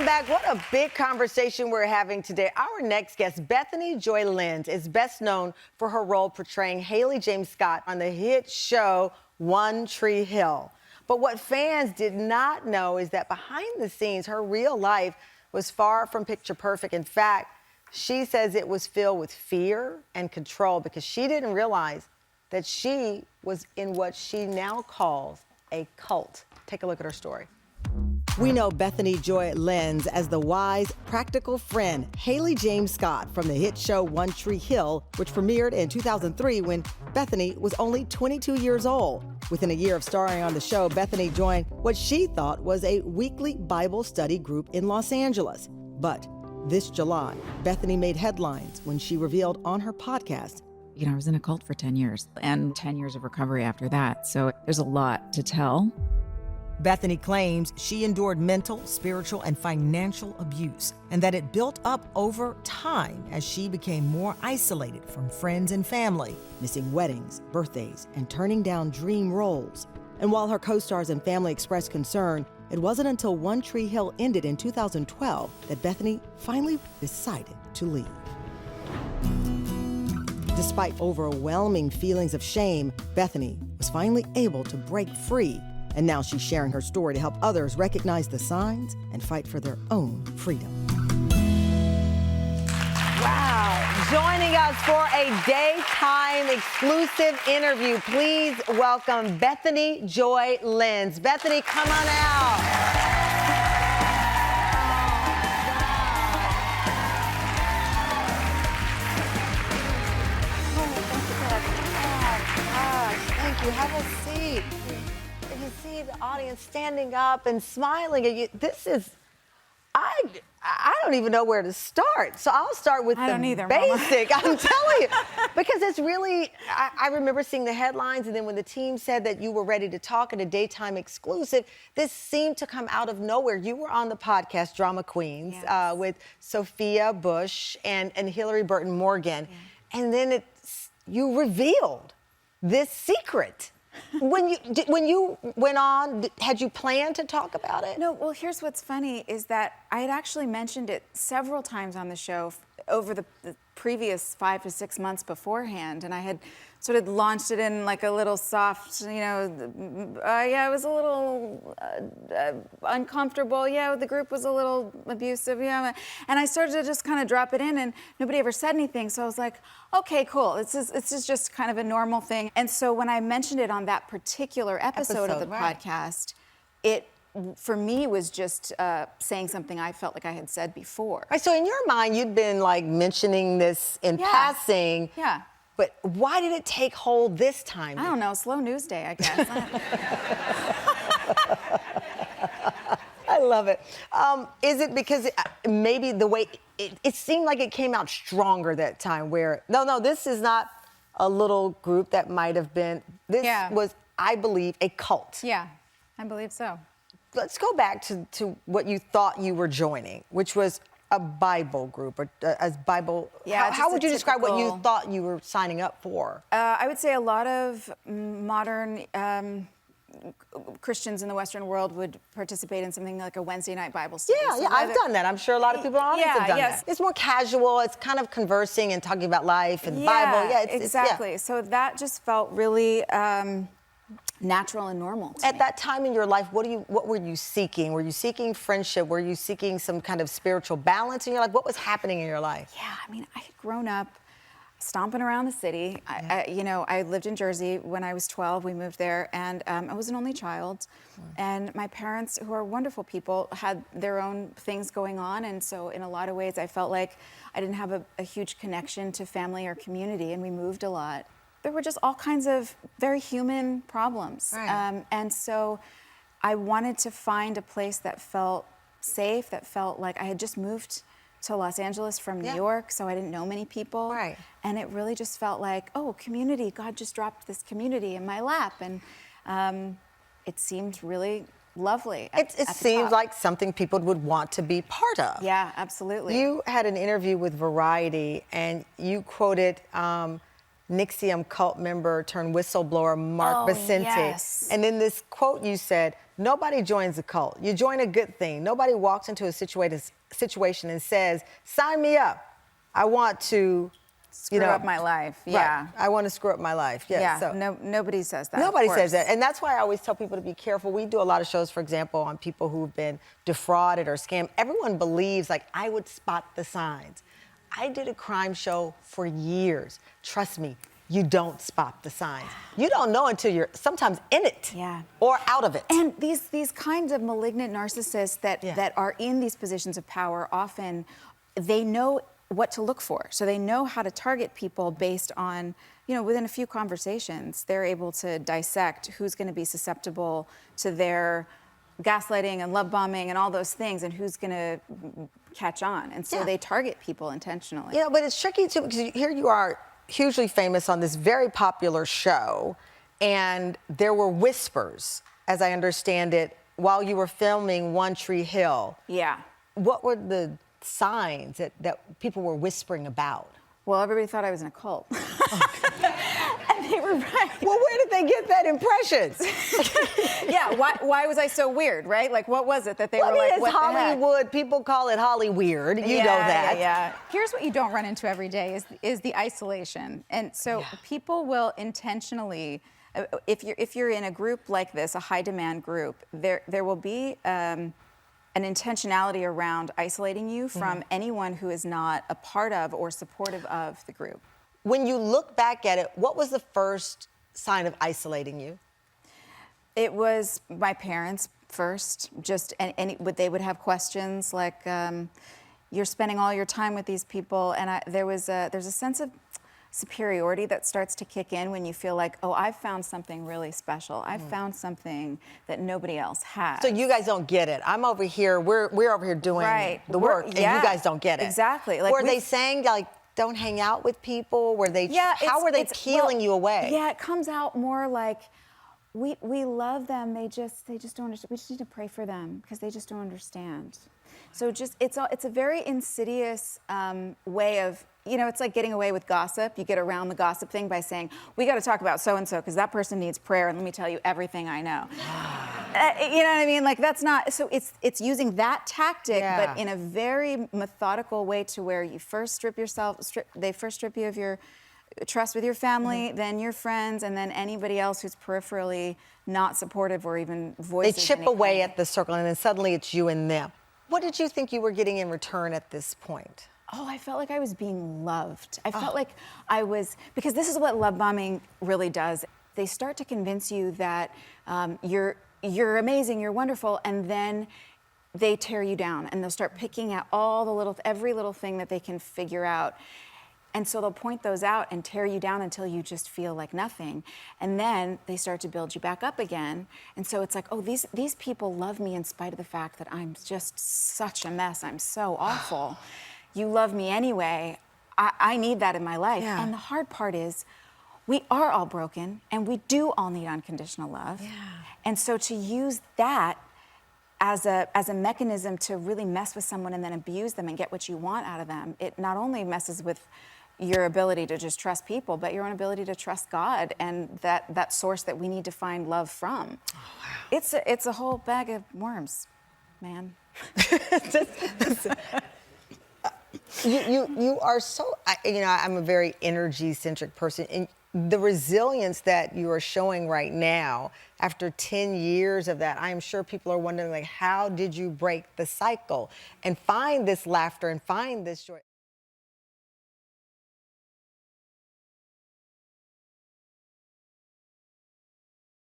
Welcome back. What a big conversation we're having today. Our next guest, Bethany Joy Lenz, is best known for her role portraying Haley James Scott on the hit show One Tree Hill. But what fans did not know is that behind the scenes, her real life was far from picture perfect. In fact, she says it was filled with fear and control because she didn't realize that she was in what she now calls a cult. Take a look at her story. We know Bethany Joy Lenz as the wise, practical friend, Haley James Scott from the hit show One Tree Hill, which premiered in 2003 when Bethany was only 22 years old. Within a year of starring on the show, Bethany joined what she thought was a weekly Bible study group in Los Angeles. But this July, Bethany made headlines when she revealed on her podcast, You know, I was in a cult for 10 years and 10 years of recovery after that. So there's a lot to tell. Bethany claims she endured mental, spiritual, and financial abuse, and that it built up over time as she became more isolated from friends and family, missing weddings, birthdays, and turning down dream roles. And while her co-stars and family expressed concern, it wasn't until One Tree Hill ended in 2012 that Bethany finally decided to leave. Despite overwhelming feelings of shame, Bethany was finally able to break free. And now she's sharing her story to help others recognize the signs and fight for their own freedom. Wow. Joining us for a daytime exclusive interview, please welcome Bethany Joy Lenz. Bethany, come on out. Thank you. Have a seat. You see the audience standing up and smiling at you. This is, I don't even know where to start. So I'll start with the basic. Mama. I'm telling you, because it's really, I remember seeing the headlines, and then when the team said that you were ready to talk at a daytime exclusive, this seemed to come out of nowhere. You were on the podcast Drama Queens, yes, with Sophia Bush and Hillary Burton Morgan, yeah, and then you revealed this secret. When you went on, had you planned to talk about it? No, well, here's what's funny is that I had actually mentioned it several times on the show over the previous 5 to 6 months beforehand, and I had sort of launched it in like a little soft, yeah, it was a little uncomfortable. Yeah, the group was a little abusive. Yeah, and I started to just kind of drop it in, and nobody ever said anything. So I was like, okay, cool. This is just kind of a normal thing. And so when I mentioned it on that particular episode of the podcast, it, for me, was just saying something I felt like I had said before. Right, so in your mind, you'd been like mentioning this in passing. Yeah. But why did it take hold this time? I don't know, slow news day, I guess. I love it. Is it because maybe the way it seemed like it came out stronger that time where, no, this is not a little group that might have been, this was, I believe, a cult. Yeah, I believe so. Let's go back to what you thought you were joining, which was a Bible group, or as Bible. Yeah, how would you describe what you thought you were signing up for? I would say a lot of modern Christians in the Western world would participate in something like a Wednesday night Bible study. Yeah, I've done that. I'm sure a lot of people in the audience have done that. It's more casual. It's kind of conversing and talking about life and Bible. Yeah, exactly. So that just felt really natural and normal to At me. that time in your life, what were you seeking? Were you seeking friendship? Were you seeking some kind of spiritual balance in your life? What was happening in your life? Yeah, I mean, I had grown up stomping around the city. I lived in Jersey when I was 12. We moved there, and I was an only child. And my parents, who are wonderful people, had their own things going on. And so in a lot of ways, I felt like I didn't have a huge connection to family or community, and we moved a lot. There were just all kinds of very human problems. Right. And so I wanted to find a place that felt safe, that felt like I had just moved to Los Angeles from New York, so I didn't know many people. Right. And it really just felt like, oh, community, God just dropped this community in my lap. And it seemed really lovely. It seems like something people would want to be part of. Yeah, absolutely. You had an interview with Variety, and you quoted, NXIVM cult member turned whistleblower Mark Vicente. Yes. And in this quote you said, nobody joins a cult. You join a good thing. Nobody walks into a situation and says, sign me up. I want to, Screw up my life. Yeah. Right. I want to screw up my life. Yes. Yeah. So. No, nobody says that. Nobody of says course. that. And that's why I always tell people to be careful. We do a lot of shows, for example, on people who've been defrauded or scammed. Everyone believes, like, I would spot the signs. I did a crime show for years. Trust me, you don't spot the signs. You don't know until you're sometimes in it or out of it. And these kinds of malignant narcissists that are in these positions of power, often they know what to look for. So they know how to target people based on, within a few conversations, they're able to dissect who's going to be susceptible to their gaslighting and love bombing and all those things, and who's going to catch on. And so they target people intentionally. But it's tricky too, because here you are, hugely famous on this very popular show, and there were whispers, as I understand it, while you were filming One Tree Hill. Yeah. What were the signs that people were whispering about? Well, everybody thought I was in a cult. And they were right. Well, where did they get that impression? Yeah, why was I so weird, right? Like, what was it that they were like, it's what the heck? Hollywood. People call it Hollyweird. You know that. Yeah. Here's what you don't run into every day is the isolation. And so people will intentionally, if you're in a group like this, a high demand group, there will be an intentionality around isolating you from anyone who is not a part of or supportive of the group. When you look back at it, what was the first sign of isolating you? It was my parents first. They would have questions like, "You're spending all your time with these people," and there's a sense of superiority that starts to kick in when you feel like, oh, I've found something really special. I've found something that nobody else has. So you guys don't get it. I'm over here. We're over here doing the work, and you guys don't get it. Exactly. Like were they saying like, don't hang out with people? Were they? How were they peeling you away? Yeah, it comes out more like, we love them. They just don't understand. We just need to pray for them because they just don't understand. So it's a very insidious way of, it's like getting away with gossip. You get around the gossip thing by saying, we got to talk about so-and-so because that person needs prayer, and let me tell you everything I know. You know what I mean? Like, that's not, so it's using that tactic, but in a very methodical way to where you first they first strip you of your trust with your family, then your friends, and then anybody else who's peripherally not supportive or even voices. They chip away at the circle, and then suddenly it's you and them. What did you think you were getting in return at this point? Oh, I felt like I was being loved. I felt like I was, because this is what love bombing really does. They start to convince you that you're amazing, you're wonderful, and then they tear you down, and they'll start picking at every little thing that they can figure out. And so they'll point those out and tear you down until you just feel like nothing. And then they start to build you back up again. And so it's like, oh, these people love me in spite of the fact that I'm just such a mess. I'm so awful. You love me anyway. I need that in my life. Yeah. And the hard part is, we are all broken, and we do all need unconditional love. Yeah. And so to use that as a mechanism to really mess with someone and then abuse them and get what you want out of them, it not only messes with your ability to just trust people, but your own ability to trust God and that source that we need to find love from. Oh, wow. It's a whole bag of worms, man. You are so, I'm a very energy-centric person, and the resilience that you are showing right now, after 10 years of that, I am sure people are wondering, like, how did you break the cycle and find this laughter and find this joy?